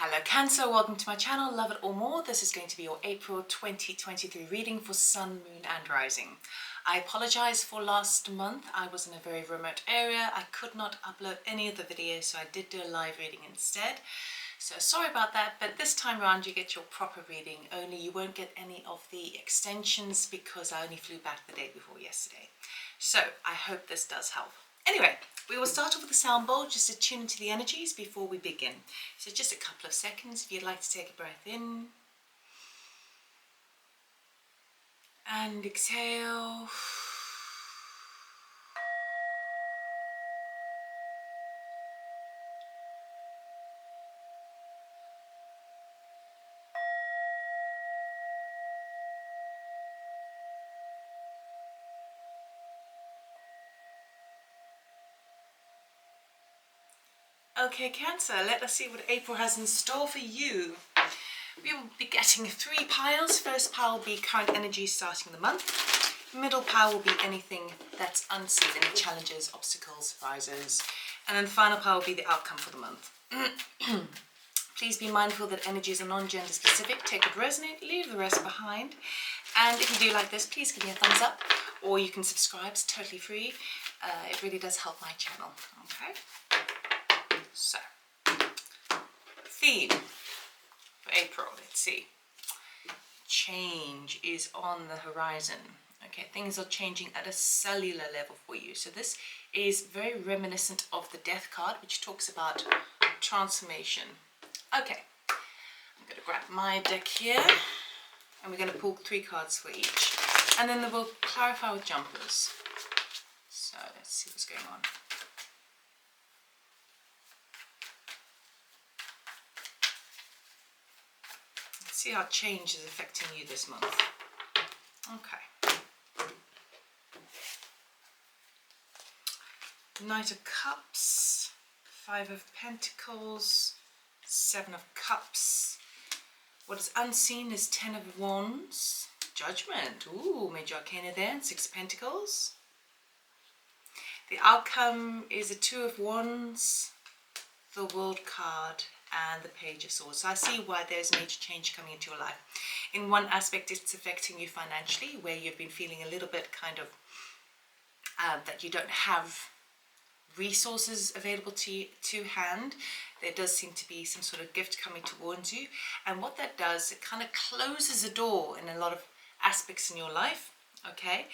Hello Cancer, welcome to my channel, Love It or More. This is going to be your April 2023 reading for Sun, Moon and Rising. I apologize for last month. I was in a very remote area. I could not upload any of the videos, so I did do a live reading instead. So sorry about that, but this time around you get your proper reading, only you won't get any of the extensions because I only flew back the day before yesterday. So I hope this does help. Anyway, we will start off with the sound bowl just to tune into the energies before we begin. So just a couple of seconds if you'd like to take a breath in and exhale. Okay, Cancer, let us see what April has in store for you. We will be getting 3 piles. First pile will be current energy starting the month. Middle pile will be anything that's unseen, any challenges, obstacles, surprises. And then the final pile will be the outcome for the month. Please be mindful that energies are non-gender specific. Take what resonate, leave the rest behind. And if you do like this, please give me a thumbs up, or you can subscribe, it's totally free. It really does help my channel, okay? So, theme for April, let's see. Change is on the horizon. Okay, things are changing at a cellular level for you. So this is very reminiscent of the Death card, which talks about transformation. Okay, I'm going to grab my deck here, and we're going to pull 3 cards for each. And then we'll clarify with jumpers. So let's see what's going on. See how change is affecting you this month. Okay. Knight of Cups, 5 of Pentacles, 7 of Cups. What is unseen is 10 of Wands, Judgment. Ooh, Major Arcana there, and 6 of Pentacles. The outcome is a 2 of Wands, the World card, and the Page of Swords. So I see why there's major change coming into your life. In one aspect, it's affecting you financially, where you've been feeling a little bit kind of that you don't have resources available to hand. There does seem to be some sort of gift coming towards you, and what that does, it kind of closes a door in a lot of aspects in your life. Okay,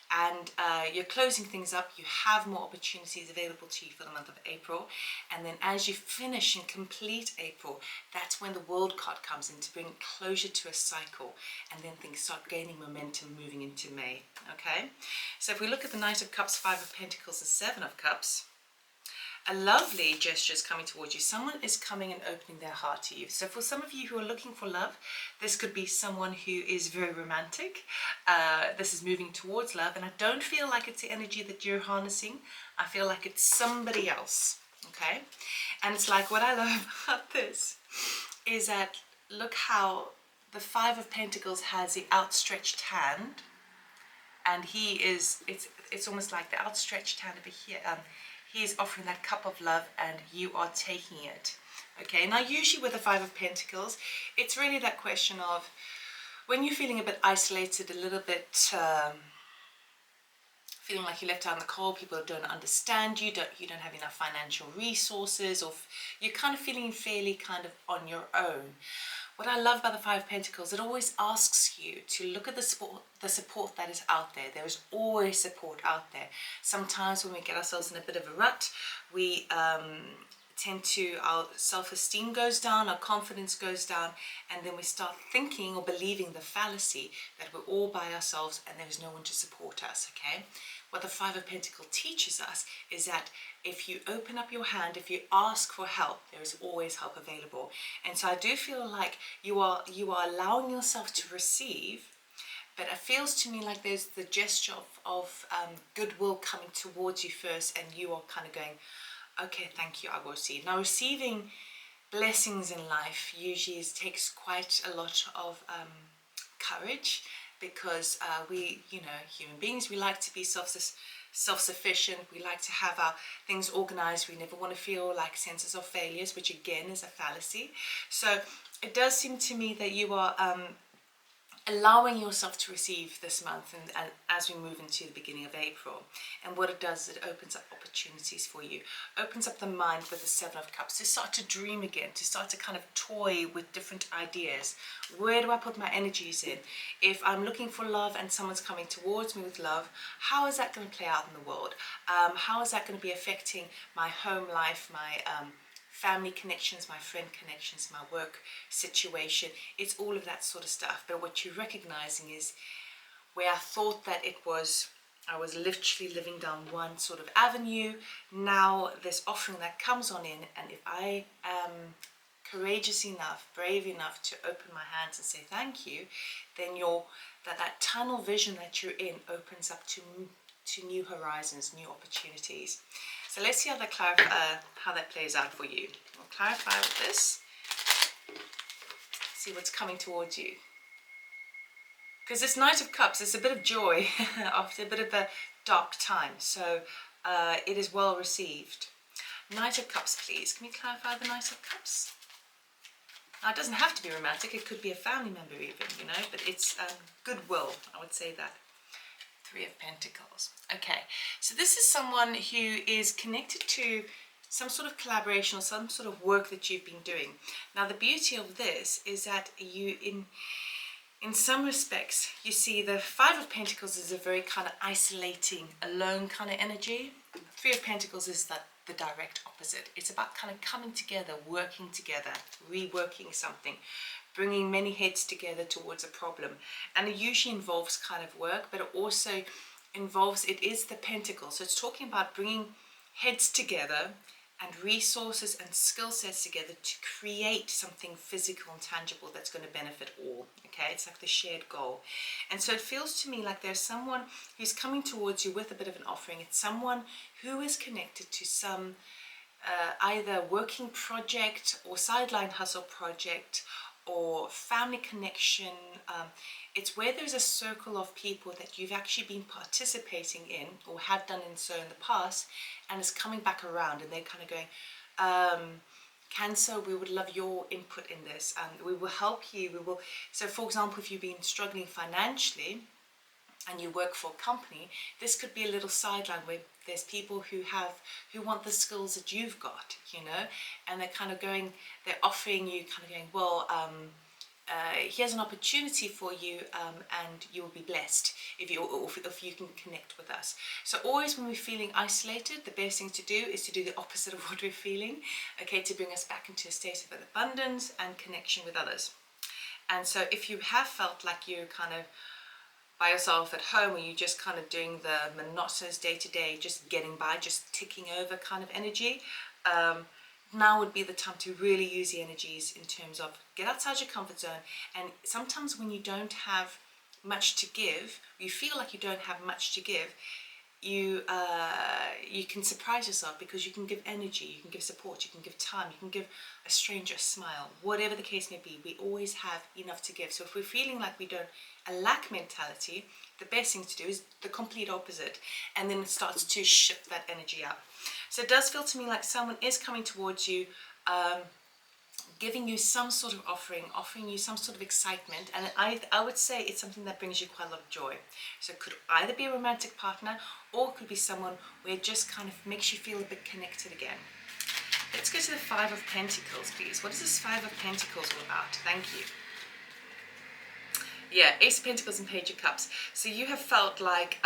and you're closing things up. You have more opportunities available to you for the month of April, and then as you finish and complete April, that's when the World card comes in to bring closure to a cycle, and then things start gaining momentum moving into May. Okay, so if we look at the Knight of Cups, 5 of Pentacles and 7 of Cups, a lovely gesture is coming towards you. Someone is coming and opening their heart to you. So for some of you who are looking for love, this could be someone who is very romantic. This is moving towards love, and I don't feel like it's the energy that you're harnessing. I feel like it's somebody else, okay? And it's like, what I love about this is that look how the 5 of Pentacles has the outstretched hand, and he is, it's almost like the outstretched hand over here. He's offering that cup of love and you are taking it. Okay, now usually with the 5 of Pentacles, it's really that question of when you're feeling a bit isolated, a little bit feeling like you're left out in the cold, people don't understand you, you don't have enough financial resources, or you're kind of feeling fairly kind of on your own. What I love about the 5 of Pentacles, it always asks you to look at the support that is out there. There is always support out there. Sometimes when we get ourselves in a bit of a rut, we tend to, our self-esteem goes down, our confidence goes down, and then we start thinking or believing the fallacy that we're all by ourselves and there is no one to support us, okay? What the 5 of Pentacles teaches us is that if you open up your hand, if you ask for help, there is always help available. And so I do feel like you are allowing yourself to receive, but it feels to me like there's the gesture of goodwill coming towards you first, and you are kind of going, okay, thank you, I will receive. Now, receiving blessings in life usually takes quite a lot of courage, because we, you know, human beings, we like to be self-sufficient. We like to have our things organized. We never want to feel like senses of failures, which again is a fallacy. So it does seem to me that you are allowing yourself to receive this month, and as we move into the beginning of April. And what it does is it opens up opportunities for you, opens up the mind with the Seven of Cups to start to dream again, to start to kind of toy with different ideas. Where do I put my energies in? If I'm looking for love and someone's coming towards me with love, how is that going to play out in the world? How is that going to be affecting my home life, my family connections, my friend connections, my work situation? It's all of that sort of stuff. But what you're recognizing is where I thought that I was literally living down one sort of avenue, now this offering that comes on in, and if I am courageous enough, brave enough to open my hands and say thank you, then that tunnel vision that you're in opens up to new horizons, new opportunities. So let's see how that plays out for you. We'll clarify with this. See what's coming towards you. Because this Knight of Cups is a bit of joy after a bit of a dark time. So it is well received. Knight of Cups, please. Can we clarify the Knight of Cups? Now, it doesn't have to be romantic. It could be a family member even, you know. But it's goodwill, I would say that. Three of Pentacles. Okay, so this is someone who is connected to some sort of collaboration or some sort of work that you've been doing. Now, the beauty of this is that you, in some respects, you see the Five of Pentacles is a very kind of isolating, alone kind of energy. Three of Pentacles is the direct opposite. It's about kind of coming together, working together, reworking something, bringing many heads together towards a problem. And it usually involves kind of work, but it also involves, it is the Pentacle. So it's talking about bringing heads together and resources and skill sets together to create something physical and tangible that's going to benefit all. Okay, it's like the shared goal. And so it feels to me like there's someone who's coming towards you with a bit of an offering. It's someone who is connected to some either working project or sideline hustle project or family connection. It's where there's a circle of people that you've actually been participating in or have done in so in the past, and it's coming back around, and they're kind of going, Cancer, we would love your input in this, and we will help you. So for example, if you've been struggling financially and you work for a company, this could be a little sideline where there's people who want the skills that you've got, you know, and they're kind of going, they're offering you kind of going, well, here's an opportunity for you, and you'll be blessed if you can connect with us. So always when we're feeling isolated, the best thing to do is to do the opposite of what we're feeling, okay, to bring us back into a state of abundance and connection with others. And so if you have felt like you're kind of by yourself at home, or you're just kind of doing the monotonous day-to-day, just getting by, just ticking over kind of energy, now would be the time to really use the energies in terms of get outside your comfort zone. And sometimes when you don't have much to give, you feel like you don't have much to give, you can surprise yourself, because you can give energy, you can give support, you can give time, you can give a stranger a smile, whatever the case may be. We always have enough to give. So if we're feeling like we don't, a lack mentality, the best thing to do is the complete opposite, and then it starts to shift that energy up. So it does feel to me like someone is coming towards you, giving you some sort of offering you some sort of excitement, and I would say it's something that brings you quite a lot of joy. So it could either be a romantic partner, or it could be someone where it just kind of makes you feel a bit connected again. Let's go to the Five of Pentacles, please. What is this Five of Pentacles all about? Thank you. Yeah, Ace of Pentacles and Page of Cups. So you have felt like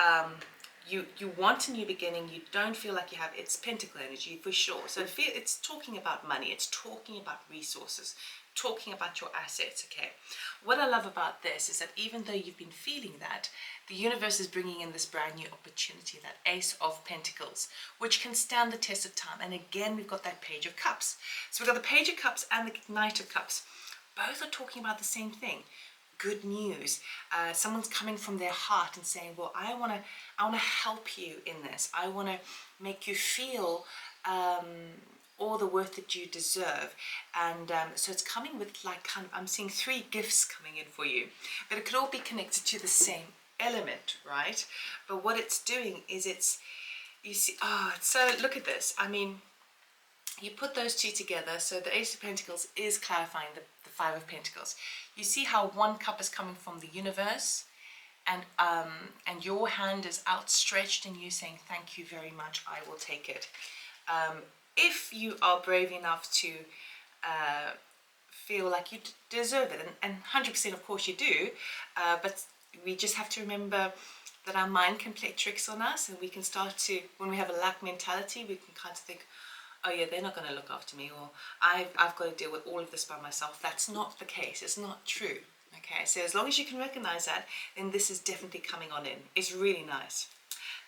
you want a new beginning. You don't feel like you have, it's Pentacle energy for sure. So it's talking about money. It's talking about resources, talking about your assets, okay? What I love about this is that even though you've been feeling that, the universe is bringing in this brand new opportunity, that Ace of Pentacles, which can stand the test of time. And again, we've got that Page of Cups. So we've got the Page of Cups and the Knight of Cups. Both are talking about the same thing. Good news. Someone's coming from their heart and saying, well, I want to help you in this. I want to make you feel all the worth that you deserve. And so it's coming with like kind of, I'm seeing three gifts coming in for you, but it could all be connected to the same element, right? But what it's doing is You see, so look at this. I mean, you put those two together, so the Ace of Pentacles is clarifying the Five of Pentacles. You see how one cup is coming from the universe, and your hand is outstretched and you saying, thank you very much, I will take it. If you are brave enough to feel like you deserve it, and 100% of course you do, but we just have to remember that our mind can play tricks on us, and we can start to, when we have a lack mentality, we can kind of think, oh yeah, they're not going to look after me, or I've got to deal with all of this by myself. That's not the case. It's not true. Okay, so as long as you can recognize that, then this is definitely coming on in. It's really nice.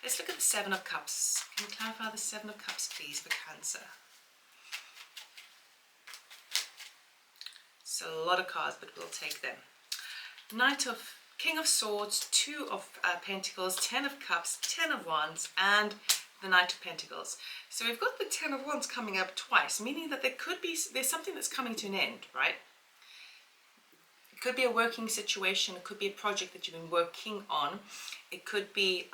Let's look at the Seven of Cups. Can you clarify the Seven of Cups, please, for Cancer? So a lot of cards, but we'll take them. King of Swords, Two of Pentacles, Ten of Cups, Ten of Wands, and the Knight of Pentacles. So we've got the Ten of Wands coming up twice, meaning that there's something that's coming to an end, right? It could be a working situation, it could be a project that you've been working on, it could be,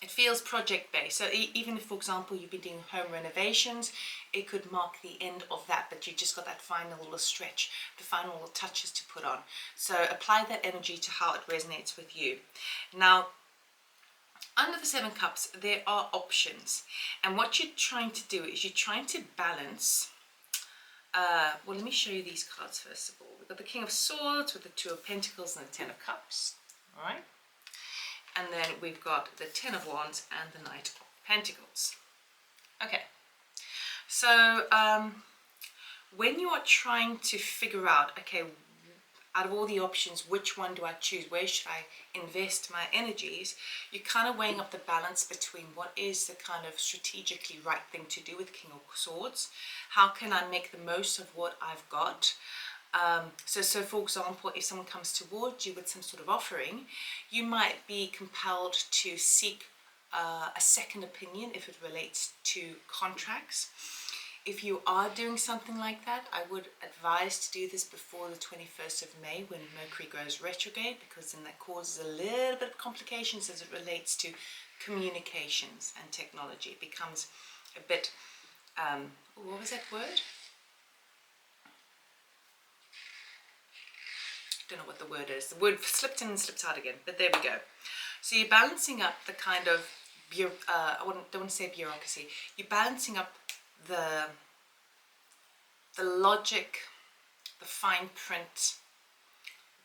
it feels project-based. So even if, for example, you've been doing home renovations, it could mark the end of that, but you just got that final little stretch, the final little touches to put on. So apply that energy to how it resonates with you. Now, under the Seven Cups, there are options. And what you're trying to do is you're trying to balance. Well, let me show you these cards first of all. We've got the King of Swords with the Two of Pentacles and the Ten of Cups. All right. And then we've got the Ten of Wands and the Knight of Pentacles. Okay. So when you are trying to figure out, okay, out of all the options, which one do I choose? Where should I invest my energies? You're kind of weighing up the balance between what is the kind of strategically right thing to do with King of Swords. How can I make the most of what I've got? So for example, if someone comes towards you with some sort of offering, you might be compelled to seek a second opinion if it relates to contracts. If you are doing something like that, I would advise to do this before the 21st of May when Mercury goes retrograde, because then that causes a little bit of complications as it relates to communications and technology. It becomes a bit, what was that word? Don't know what the word is. The word slipped in and slipped out again, but there we go. So you're balancing up the kind of, I don't want to say bureaucracy, you're balancing up the logic, the fine print,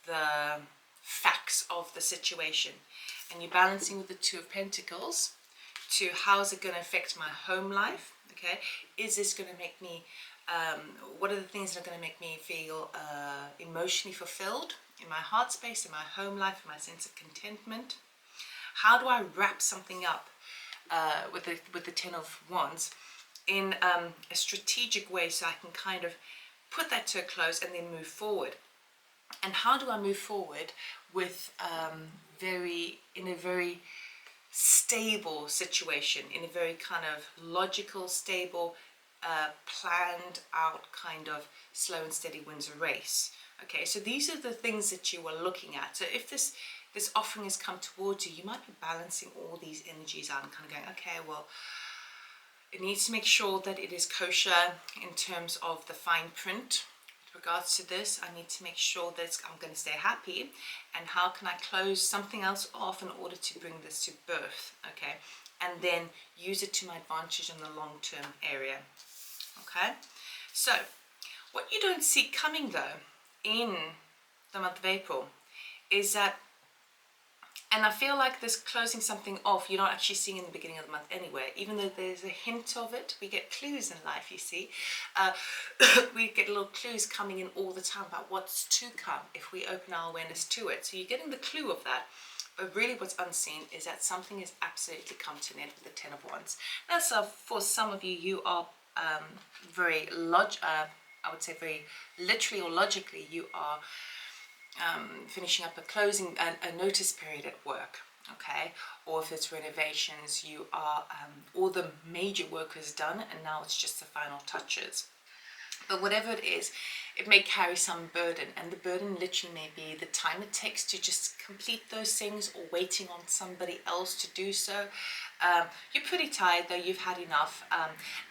the facts of the situation, and you're balancing with the Two of Pentacles to how's it going to affect my home life. Okay, is this going to make me what are the things that are going to make me feel emotionally fulfilled in my heart space, in my home life, in my sense of contentment? How do I wrap something up with the Ten of Wands in a strategic way so I can kind of put that to a close and then move forward? And how do I move forward with in a very stable situation, in a very kind of logical, stable, planned out kind of slow and steady wins a race? Okay, so these are the things that you are looking at. So if this offering has come towards you, you might be balancing all these energies out and kind of going, okay, well, it needs to make sure that it is kosher in terms of the fine print. With regards to this, I need to make sure that I'm going to stay happy, and how can I close something else off in order to bring this to birth, okay? And then use it to my advantage in the long-term area, okay? So, what you don't see coming though in the month of April is that, and I feel like this closing something off, you're not actually seeing in the beginning of the month anywhere, even though there's a hint of it. We get clues in life, you see. We get little clues coming in all the time about what's to come if we open our awareness to it. So you're getting the clue of that. But really what's unseen is that something has absolutely come to an end with the Ten of Wands. Now, so for some of you, you are very, I would say very literally or logically, you are finishing up a notice period at work, okay? Or if it's renovations, you are, all the major work is done and now it's just the final touches. But whatever it is, it may carry some burden, and the burden literally may be the time it takes to just complete those things, or waiting on somebody else to do so. You're pretty tired though, you've had enough,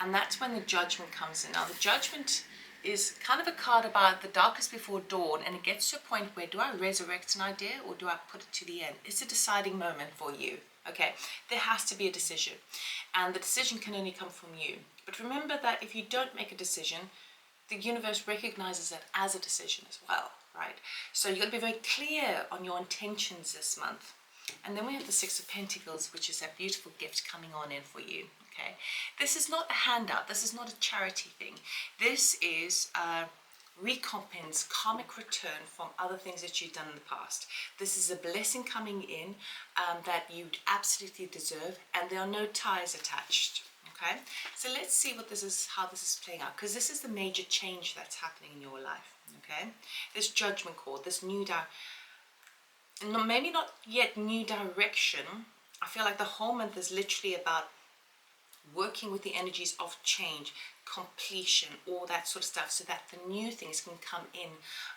and that's when the Judgment comes in. Now the Judgment is kind of a card about the darkest before dawn, and it gets to a point where, do I resurrect an idea or do I put it to the end? It's a deciding moment for you. Okay, there has to be a decision, and the decision can only come from you. But remember that if you don't make a decision, the universe recognizes that as a decision as well, right? So you've got to be very clear on your intentions this month. And then we have the Six of Pentacles, which is a beautiful gift coming on in for you. Okay, this is not a handout, this is not a charity thing. This is recompense, karmic return from other things that you've done in the past. This is a blessing coming in that you absolutely deserve, and there are no ties attached. Okay, so let's see what this is, how this is playing out, because this is the major change that's happening in your life. Okay, this Judgment call, this new maybe not yet new direction. I feel like the whole month is literally about working with the energies of change, completion, all that sort of stuff, so that the new things can come in.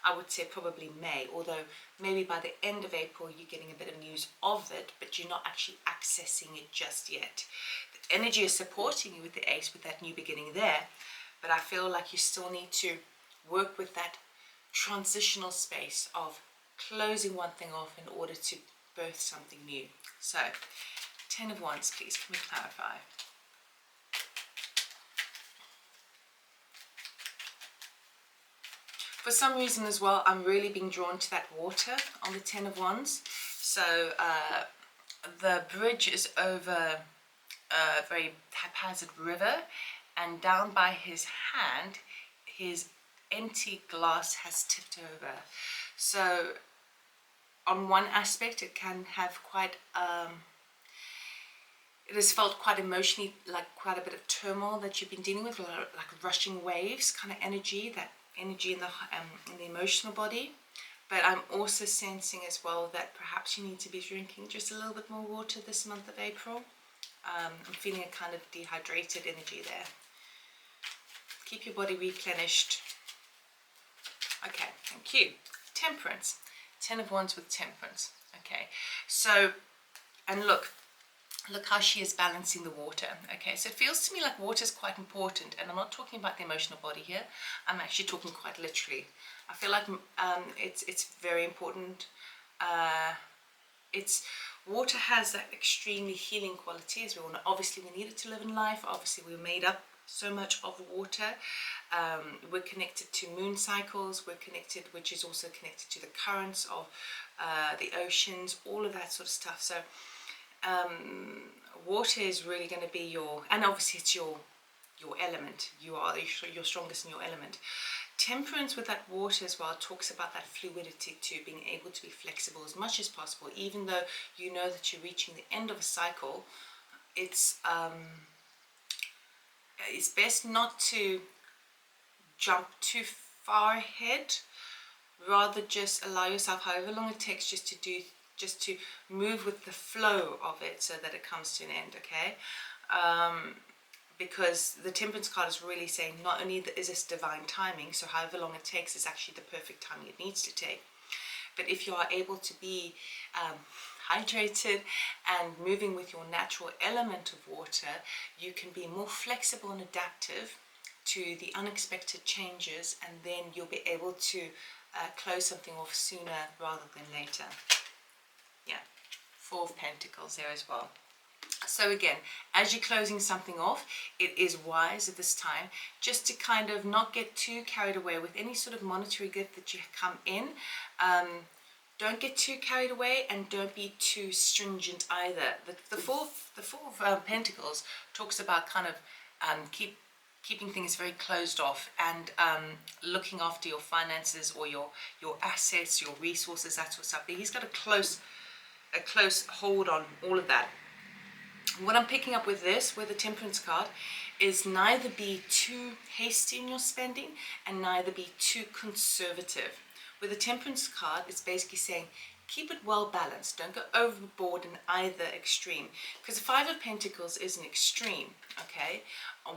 I would say probably May, although maybe by the end of April you're getting a bit of news of it, but you're not actually accessing it just yet. The energy is supporting you with the Ace, with that new beginning there, but I feel like you still need to work with that transitional space of closing one thing off in order to birth something new. So, 10 of Wands, please, can we clarify? For some reason as well, I'm really being drawn to that water on the 10 of Wands. So the bridge is over a very haphazard river, and down by his hand, his empty glass has tipped over. So on one aspect, it can have quite, it has felt quite emotionally, like quite a bit of turmoil that you've been dealing with, like rushing waves kind of energy, that energy in the emotional body. But I'm also sensing as well that perhaps you need to be drinking just a little bit more water this month of April. I'm feeling a kind of dehydrated energy there. Keep your body replenished. Okay, thank you. Temperance. 10 of Wands with Temperance. Okay, so, and look how she is balancing the water. Okay, so it feels to me like water is quite important, and I'm not talking about the emotional body here. I'm actually talking quite literally. I feel like it's very important. Water has that extremely healing quality, as we all know. Obviously, we need it to live in life. Obviously, we're made up so much of water. We're connected to moon cycles. We're connected, which is also connected to the currents of the oceans, all of that sort of stuff. So water is really going to be your, and obviously it's your element. You're strongest in your element. Temperance with that water as well talks about that fluidity too, being able to be flexible as much as possible, even though you know that you're reaching the end of a cycle. It's best not to jump too far ahead, rather just allow yourself however long it takes just to move with the flow of it so that it comes to an end. Okay, because the Temperance card is really saying not only is this divine timing, so however long it takes is actually the perfect timing it needs to take, but if you are able to be hydrated and moving with your natural element of water, you can be more flexible and adaptive to the unexpected changes, and then you'll be able to close something off sooner rather than later. Yeah, 4 of Pentacles there as well. So again, as you're closing something off, it is wise at this time just to kind of not get too carried away with any sort of monetary gift that you come in. Don't get too carried away, and don't be too stringent either. The four of Pentacles talks about kind of keeping things very closed off, and looking after your finances or your assets, your resources, that sort of stuff. But he's got a close hold on all of that. What I'm picking up with the Temperance card, is neither be too hasty in your spending and neither be too conservative. With the Temperance card, it's basically saying keep it well balanced. Don't go overboard in either extreme, because the 5 of Pentacles is an extreme, okay,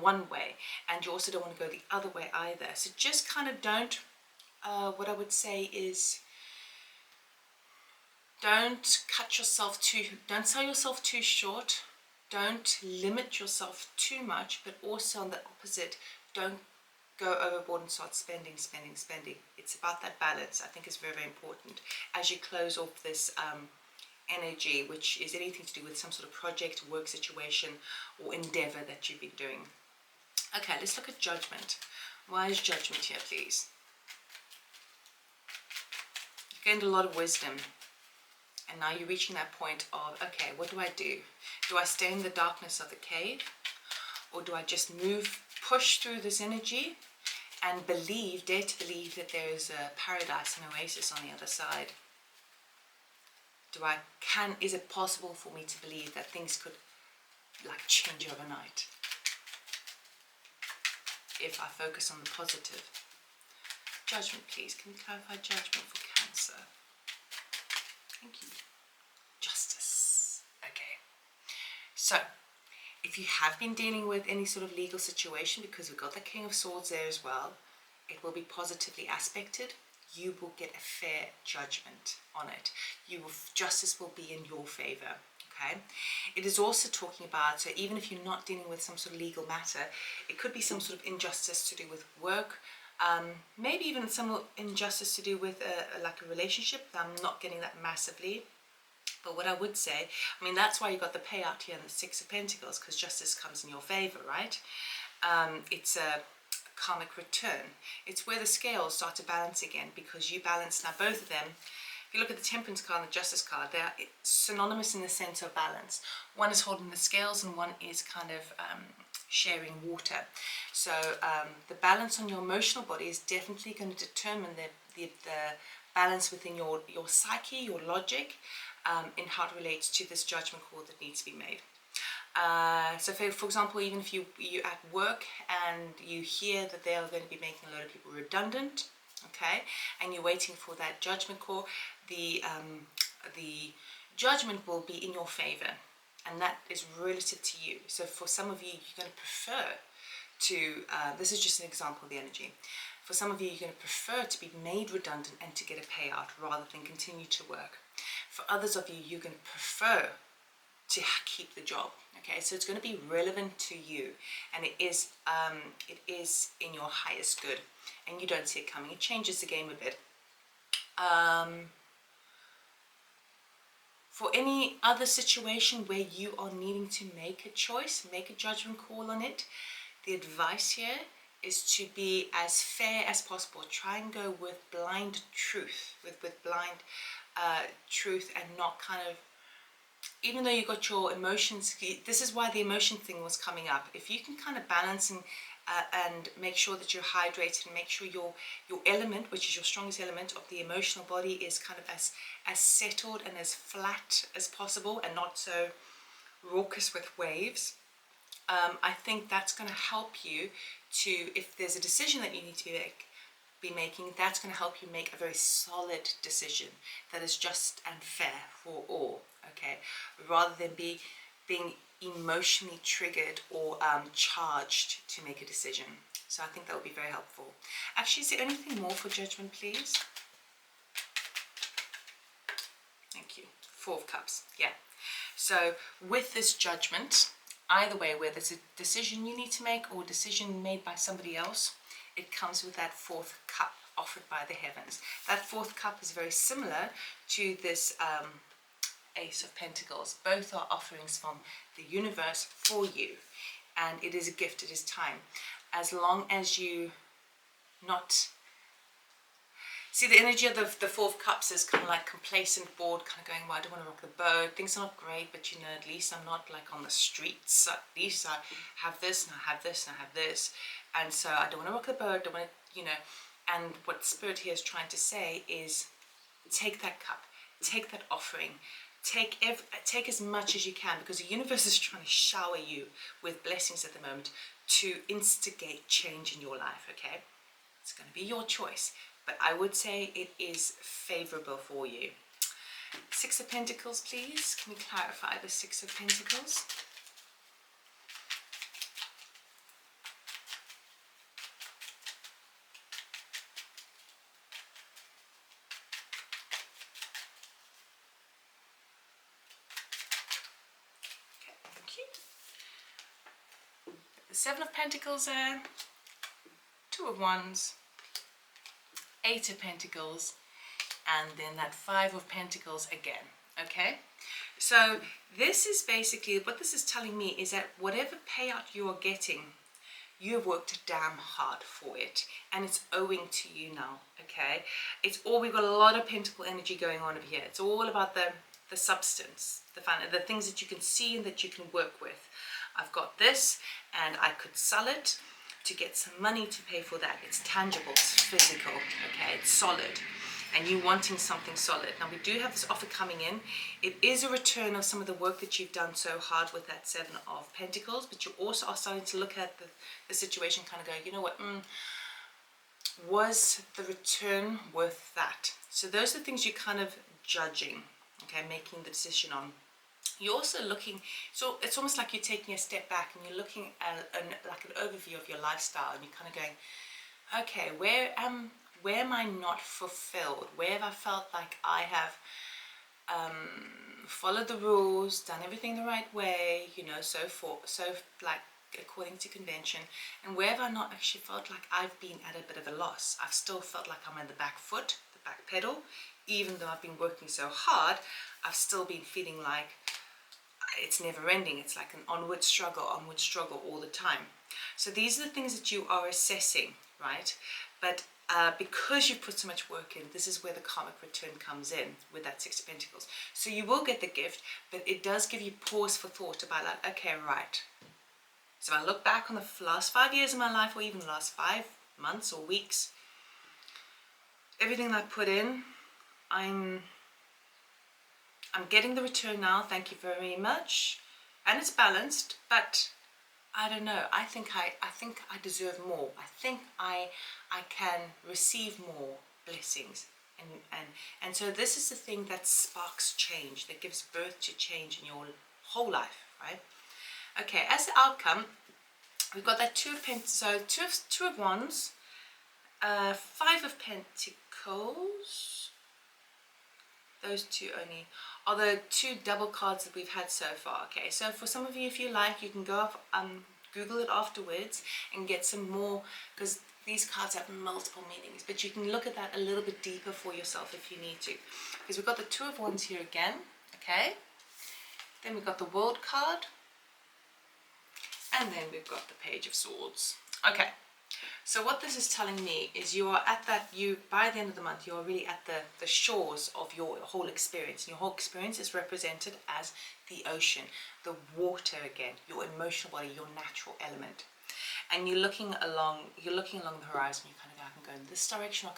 one way, and you also don't want to go the other way either. So just kind of don't, what I would say is, don't sell yourself too short don't limit yourself too much, but also on the opposite, don't go overboard and start spending. It's about that balance. I think is very, very important as you close off this energy, which is anything to do with some sort of project, work situation, or endeavor that you've been doing. Okay, let's look at Judgment. Why is Judgment here, please? You've gained a lot of wisdom, and now you're reaching that point of, okay, what do I do? Do I stay in the darkness of the cave, or do I just push through this energy and dare to believe that there is a paradise, an oasis on the other side? Is it possible for me to believe that things could change overnight if I focus on the positive? Judgment, please. Can you clarify Judgment for Cancer? Thank you. Justice. Okay. So, if you have been dealing with any sort of legal situation, because we've got the King of Swords there as well, it will be positively aspected. You will get a fair judgment on it. Justice will be in your favor. Okay. It is also talking about, so even if you're not dealing with some sort of legal matter, it could be some sort of injustice to do with work, maybe even some injustice to do with a relationship. I'm not getting that massively. But what I would say, that's why you got the payout here in the Six of Pentacles, because justice comes in your favor, right? It's a karmic return. It's where the scales start to balance again, because you balance now both of them. If you look at the Temperance card and the Justice card, they are synonymous in the sense of balance. One is holding the scales and one is kind of sharing water. So the balance on your emotional body is definitely going to determine the balance within your psyche, your logic, in how it relates to this judgment call that needs to be made. So for example, even if you're at work and you hear that they are going to be making a lot of people redundant, okay, and you're waiting for that judgment call, the judgment will be in your favor, and that is relative to you. So for some of you, you're going to prefer to, this is just an example of the energy. For some of you, you're going to prefer to be made redundant and to get a payout rather than continue to work. For others of you, you're going to prefer to keep the job. Okay, so it's going to be relevant to you, and it is in your highest good, and you don't see it coming. It changes the game a bit. For any other situation where you are needing to make a choice, make a judgment call on it, the advice here is to be as fair as possible. Try and go with blind truth, with blind truth, and not kind of, even though you got your emotions, this is why the emotion thing was coming up. If you can kind of balance and make sure that you're hydrated, and make sure your element, which is your strongest element of the emotional body, is kind of as settled and as flat as possible, and not so raucous with waves. I think that's going to help you to, if there's a decision that you need to be making, that's going to help you make a very solid decision that is just and fair for all, okay, rather than being emotionally triggered or charged to make a decision. So I think that would be very helpful. Actually, is there anything more for Judgment, please? Thank you. Four of Cups. Yeah. So with this Judgment, either way, whether it's a decision you need to make or a decision made by somebody else, it comes with that fourth cup offered by the heavens. That fourth cup is very similar to this Ace of Pentacles. Both are offerings from the universe for you, and it is a gift. It is time. As long as you not see, the energy of the Four of Cups is kind of like complacent, bored, kind of going, well, I don't want to rock the boat. Things are not great, but at least I'm not like on the streets. At least I have this, and I have this, and I have this. And so I don't want to rock the boat, don't want to, and what Spirit here is trying to say is take that cup, take that offering, take as much as you can, because the universe is trying to shower you with blessings at the moment to instigate change in your life, okay? It's going to be your choice, but I would say it is favorable for you. Six of Pentacles, please. Can we clarify the Six of Pentacles? Okay, thank you. Seven of Pentacles there, Two of Wands, Eight of Pentacles, and then that Five of Pentacles again. Okay, so this is basically what this is telling me, is that whatever payout you are getting, you have worked damn hard for it, and it's owing to you now. Okay, it's all, we've got a lot of pentacle energy going on over here. It's all about the substance, the things that you can see and that you can work with. I've got this, and I could sell it to get some money to pay for that. It's tangible, it's physical, okay, it's solid, and you wanting something solid. Now we do have this offer coming in. It is a return of some of the work that you've done so hard with that Seven of Pentacles, but you also are starting to look at the situation, kind of going, you know what, was the return worth that? So those are the things you're kind of judging, okay, making the decision on. You're also looking, so it's almost like you're taking a step back and you're looking at like an overview of your lifestyle, and you're kind of going, okay, where am I not fulfilled? Where have I felt like I have followed the rules, done everything the right way, you know, so forth, so like according to convention, and where have I not actually felt like I've been at a bit of a loss? I've still felt like I'm on the back foot, the back pedal, even though I've been working so hard. I've still been feeling like it's never ending. It's like an onward struggle all the time. So these are the things that you are assessing, right? But because you've put so much work in, this is where the karmic return comes in with that Six of Pentacles. So you will get the gift, but it does give you pause for thought about like, okay, right. So if I look back on the last 5 years of my life, or even the last 5 months or weeks, everything that I put in, I'm getting the return now, thank you very much, and it's balanced, but I don't know, I think I deserve more. I think I can receive more blessings, and so this is the thing that sparks change, that gives birth to change in your whole life, right? Okay, as the outcome, we've got that Two of Pentacles, so two of Wands, Five of Pentacles. Those two only are the two double cards that we've had so far. Okay, so for some of you, if you like, you can go off, Google it afterwards and get some more, because these cards have multiple meanings, but you can look at that a little bit deeper for yourself if you need to. Because we've got the Two of Wands here again, okay? Then we've got the World card, and then we've got the Page of Swords. Okay. So what this is telling me is you are at that, by the end of the month, you're really at the shores of your whole experience. And your whole experience is represented as the ocean, the water again, your emotional body, your natural element. And you're looking along the horizon, you kind of go, I can go in this direction, or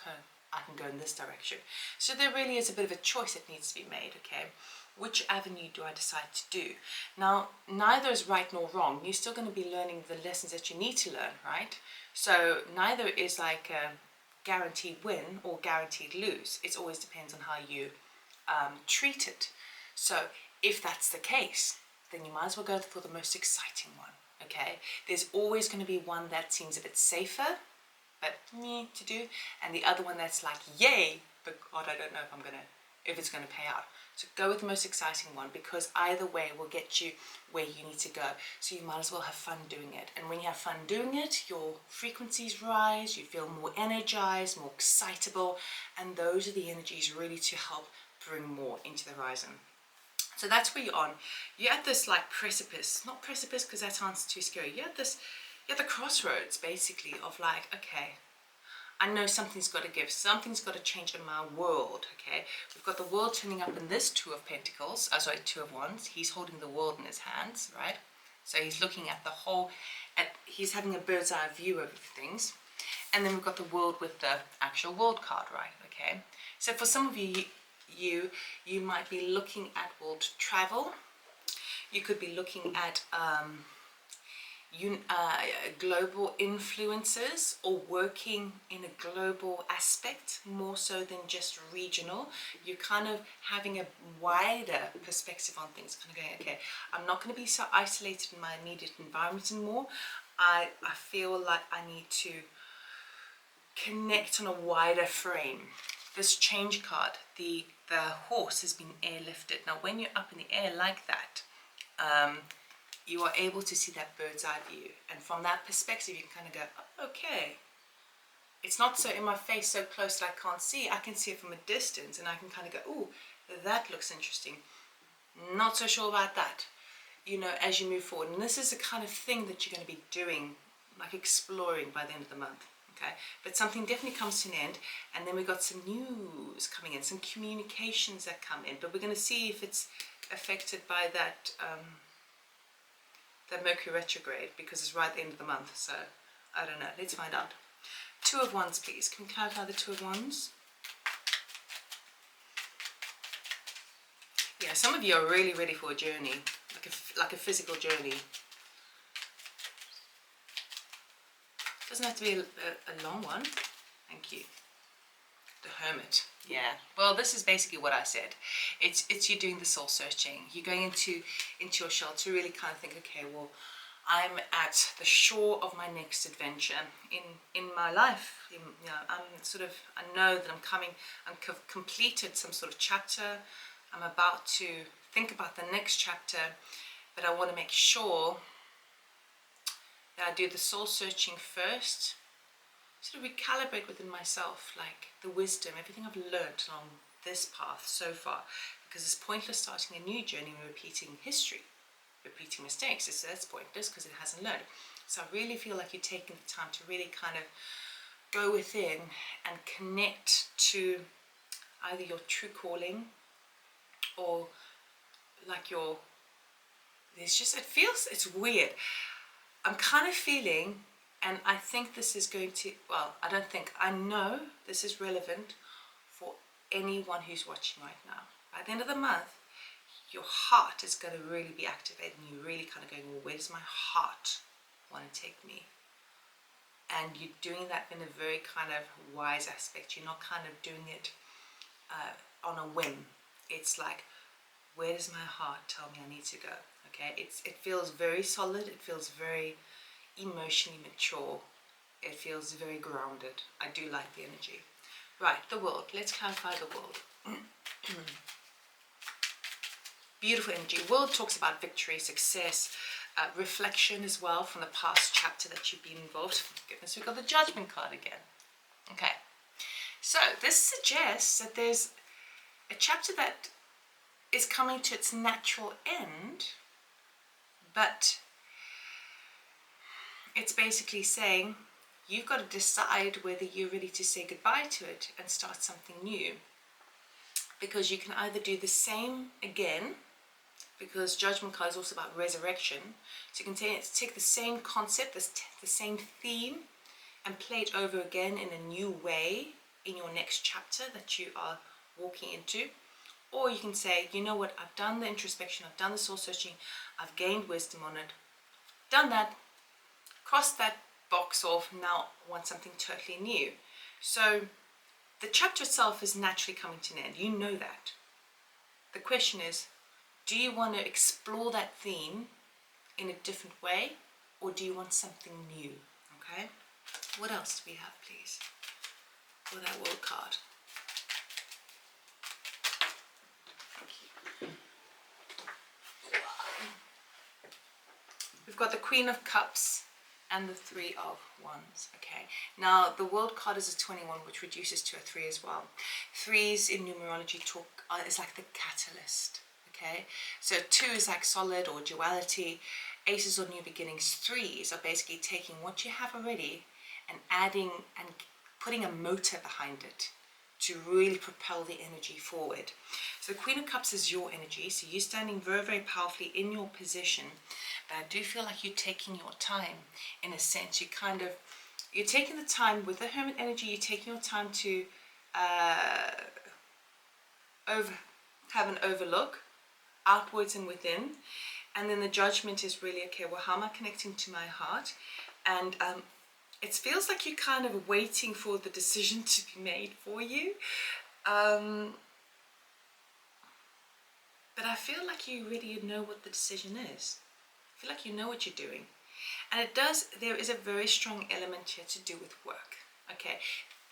I can go in this direction. So there really is a bit of a choice that needs to be made, okay? Which avenue do I decide to do? Now, neither is right nor wrong. You're still going to be learning the lessons that you need to learn, right? So neither is like a guaranteed win or guaranteed lose. It always depends on how you treat it. So if that's the case, then you might as well go for the most exciting one, okay? There's always going to be one that seems a bit safer, but me to do, and the other one that's like, yay, but God, I don't know if it's going to pay out. So go with the most exciting one, because either way will get you where you need to go. So you might as well have fun doing it. And when you have fun doing it, your frequencies rise, you feel more energized, more excitable, and those are the energies really to help bring more into the horizon. So that's where you're on. You're at this like precipice, not precipice because that sounds too scary. You're at the crossroads basically of like, okay, I know something's got to give, something's got to change in my world, okay? We've got the world turning up in this Two of Pentacles, Two of Wands. He's holding the world in his hands, right? So he's looking at the whole, he's having a bird's eye view of things. And then we've got the world with the actual World card, right, okay? So for some of you, you might be looking at world travel. You could be looking at global influences, or working in a global aspect more so than just regional. You're kind of having a wider perspective on things, kind of going, okay, I'm not going to be so isolated in my immediate environment anymore. I feel like I need to connect on a wider frame. This Change card, the horse has been airlifted. Now when you're up in the air like that, you are able to see that bird's eye view. And from that perspective, you can kind of go, oh, okay, it's not so in my face, so close that I can't see. I can see it from a distance, and I can kind of go, oh, that looks interesting. Not so sure about that, you know, as you move forward. And this is the kind of thing that you're going to be doing, like exploring by the end of the month. Okay, but something definitely comes to an end, and then we've got some news coming in, some communications that come in, but we're going to see if it's affected by that that Mercury retrograde, because it's right at the end of the month. So I don't know, let's find out. Two of Wands, please. Can we clarify the Two of Wands? Yeah, some of you are really ready for a journey, like a physical journey. Doesn't have to be a long one. Thank you. The Hermit. Yeah. Well, this is basically what I said. It's you doing the soul searching. You're going into your shell to really kind of think, okay, well, I'm at the shore of my next adventure in my life. You know, I know that I've completed some sort of chapter. I'm about to think about the next chapter, but I want to make sure that I do the soul searching first, sort of recalibrate within myself, like the wisdom, everything I've learned along this path so far, because it's pointless starting a new journey and repeating history, repeating mistakes. That's pointless because it hasn't learned. So I really feel like you're taking the time to really kind of go within and connect to either your true calling or like it's weird. I'm kind of feeling, and I think this is going to, well, I know this is relevant for anyone who's watching right now. By the end of the month, your heart is going to really be activated, and you're really kind of going, well, where does my heart want to take me? And you're doing that in a very kind of wise aspect. You're not kind of doing it on a whim. It's like, where does my heart tell me I need to go? Okay, it feels very solid. It feels very emotionally mature. It feels very grounded. I do like the energy. Right, the World. Let's clarify the World. Beautiful energy. World talks about victory, success, reflection as well from the past chapter that you've been involved. Goodness, we've got the Judgment card again. Okay, so this suggests that there's a chapter that is coming to its natural end, but it's basically saying you've got to decide whether you're ready to say goodbye to it and start something new, because you can either do the same again, because Judgment card is also about resurrection, so you can take the same concept, the same theme, and play it over again in a new way in your next chapter that you are walking into. Or you can say, you know what, I've done the introspection, I've done the soul searching, I've gained wisdom on it, done that, crossed that box off, now I want something totally new. So the chapter itself is naturally coming to an end. You know that. The question is, do you want to explore that theme in a different way, or do you want something new? Okay. What else do we have, please, for that World card? We've got the Queen of Cups and the Three of Wands. Okay, now the World card is a 21, which reduces to a 3 as well. Threes in numerology talk is like the catalyst. Okay, so 2 is like solid or duality. Aces or new beginnings. Threes are basically taking what you have already and adding and putting a motor behind it to really propel the energy forward. So the Queen of Cups is your energy, so you're standing very, very powerfully in your position, but I do feel like you're taking your time in a sense. You're taking the time with the Hermit energy, you're taking your time to have an overlook outwards and within, and then the Judgment is really, okay, well, how am I connecting to my heart? And it feels like you're kind of waiting for the decision to be made for you. But I feel like you already know what the decision is. I feel like you know what you're doing. And there is a very strong element here to do with work. Okay,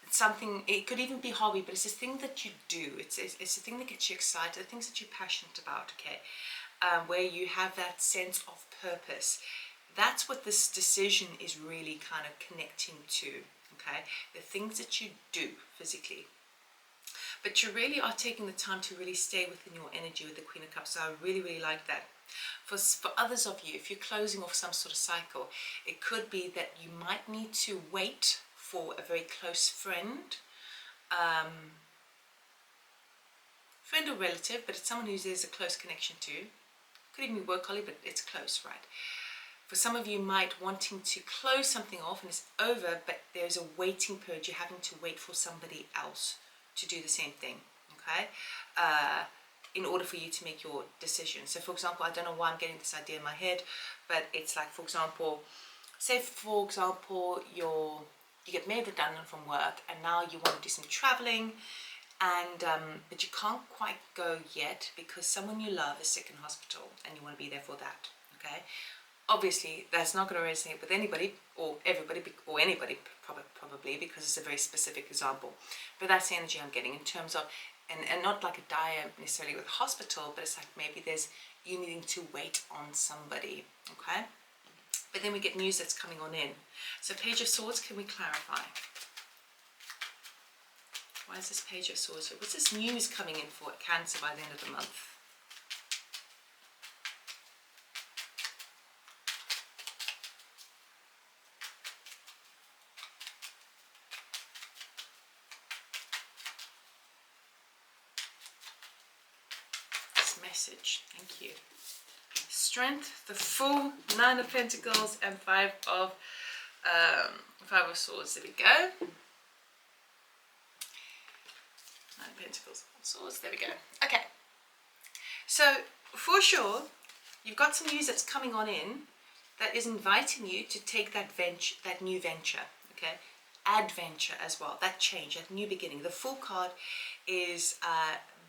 it's something, it could even be hobby, but it's a thing that you do. It's a thing that gets you excited, the things that you're passionate about, okay? where you have that sense of purpose. That's what this decision is really kind of connecting to, okay? The things that you do physically. But you really are taking the time to really stay within your energy with the Queen of Cups. So I really, really like that. For others of you, if you're closing off some sort of cycle, it could be that you might need to wait for a very close friend, friend or relative, but it's someone who there's a close connection to. Could even be work colleague, but it's close, right? For some of you might wanting to close something off and it's over, but there's a waiting period. You're having to wait for somebody else to do the same thing, okay? In order for you to make your decision. So for example, I don't know why I'm getting this idea in my head, but it's like, for example, say for example, you get made redundant from work and now you want to do some traveling, and but you can't quite go yet because someone you love is sick in hospital and you want to be there for that, okay? Obviously that's not going to resonate with anybody or everybody or anybody probably, because it's a very specific example, but that's the energy I'm getting in terms of, and not like a dire necessarily with hospital, but it's like maybe there's you needing to wait on somebody, okay? But then we get news that's coming on in. So Page of Swords, can we clarify? Why is this Page of Swords? What's this news coming in for Cancer by the end of the month? This message, thank you. Strength, the Fool, 9 of Pentacles, and 5 of Swords. There we go. 9 of Pentacles, Swords. There we go. Okay. So for sure, you've got some news that's coming on in that is inviting you to take that venture, that new venture. Okay, adventure as well. That change, that new beginning. The Fool card is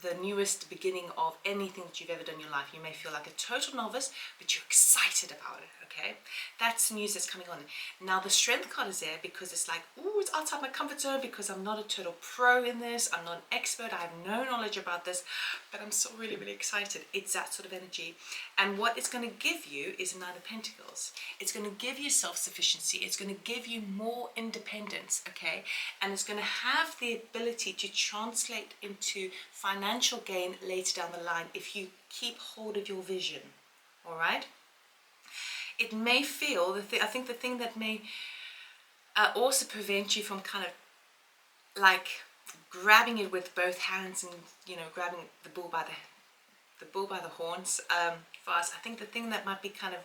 the newest beginning of anything that you've ever done in your life. You may feel like a total novice, but you're excited about it, okay? That's news that's coming on. Now the Strength card is there because it's like, ooh, it's outside my comfort zone because I'm not a total pro in this. I'm not an expert. I have no knowledge about this, but I'm still really, really excited. It's that sort of energy. And what it's going to give you is a 9 of Pentacles. It's going to give you self-sufficiency. It's going to give you more independence, okay? And it's going to have the ability to translate into financial gain later down the line if you keep hold of your vision, all right? It may feel, I think the thing that may also prevent you from kind of like grabbing it with both hands and, you know, grabbing the bull by the horns fast. I think the thing that might be kind of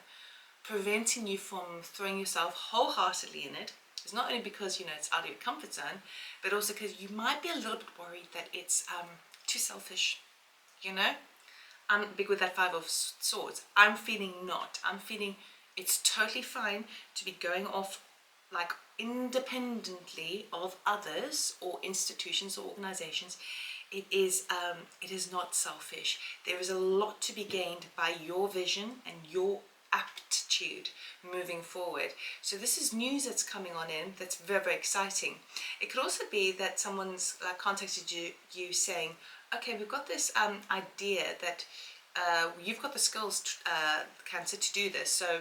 preventing you from throwing yourself wholeheartedly in it is not only because, you know, it's out of your comfort zone, but also because you might be a little bit worried that it's too selfish, you know? I'm big with that 5 of Swords. I'm feeling not. I'm feeling it's totally fine to be going off like independently of others or institutions or organizations. It is not selfish. There is a lot to be gained by your vision and your aptitude moving forward. So this is news that's coming on in that's very, very exciting. It could also be that someone's contacted you saying, okay, we've got this idea that you've got the skills, Cancer, to do this, so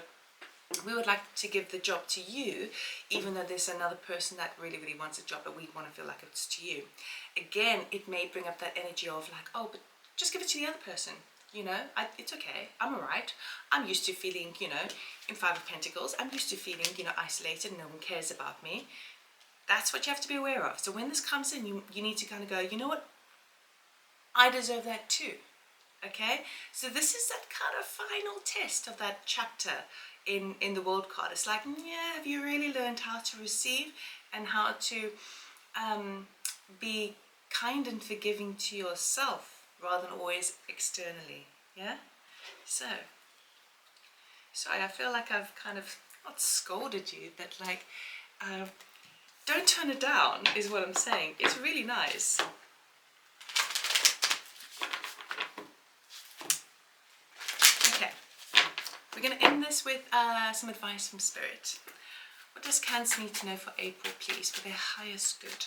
we would like to give the job to you, even though there's another person that really, really wants a job, but we want to feel like it's to you. Again, it may bring up that energy of like, oh, but just give it to the other person. You know, it's okay. I'm all right. I'm used to feeling, you know, in 5 of Pentacles, I'm used to feeling, you know, isolated. No one cares about me. That's what you have to be aware of. So when this comes in, you need to kind of go, you know what? I deserve that too. Okay? So this is that kind of final test of that chapter in the World card. It's like, yeah, have you really learned how to receive and how to be kind and forgiving to yourself rather than always externally? Yeah? So, sorry, I feel like I've kind of not scolded you, but like, don't turn it down is what I'm saying. It's really nice. Okay, we're going to end this with some advice from Spirit. What does Cancer need to know for April, please, for their highest good?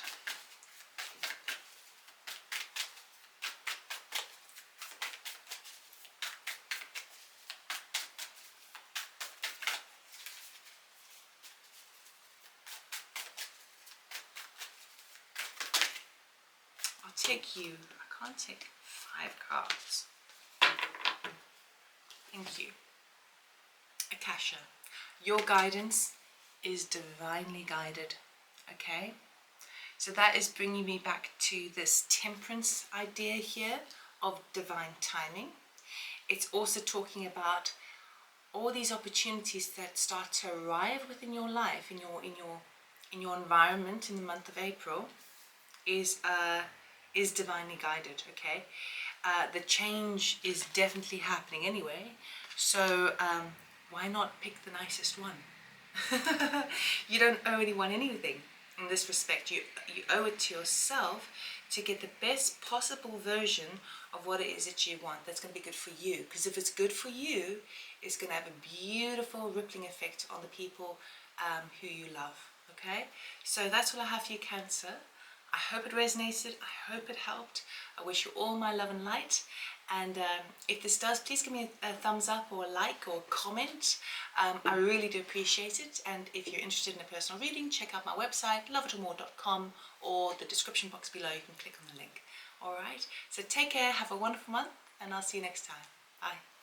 take you. I can't take 5 cards. Thank you. Akasha, your guidance is divinely guided, okay? So that is bringing me back to this temperance idea here of divine timing. It's also talking about all these opportunities that start to arrive within your life, in your environment in the month of April, is divinely guided, okay? The change is definitely happening anyway, so why not pick the nicest one? You don't owe anyone anything in this respect. You owe it to yourself to get the best possible version of what it is that you want that's going to be good for you, because if it's good for you, it's going to have a beautiful rippling effect on the people who you love. Okay, so that's all I have for you, Cancer. I hope it resonated. I hope it helped. I wish you all my love and light. And if this does, please give me a thumbs up or a like or a comment. I really do appreciate it. And if you're interested in a personal reading, check out my website, loveitallmore.com, or the description box below. You can click on the link. All right. So take care. Have a wonderful month, and I'll see you next time. Bye.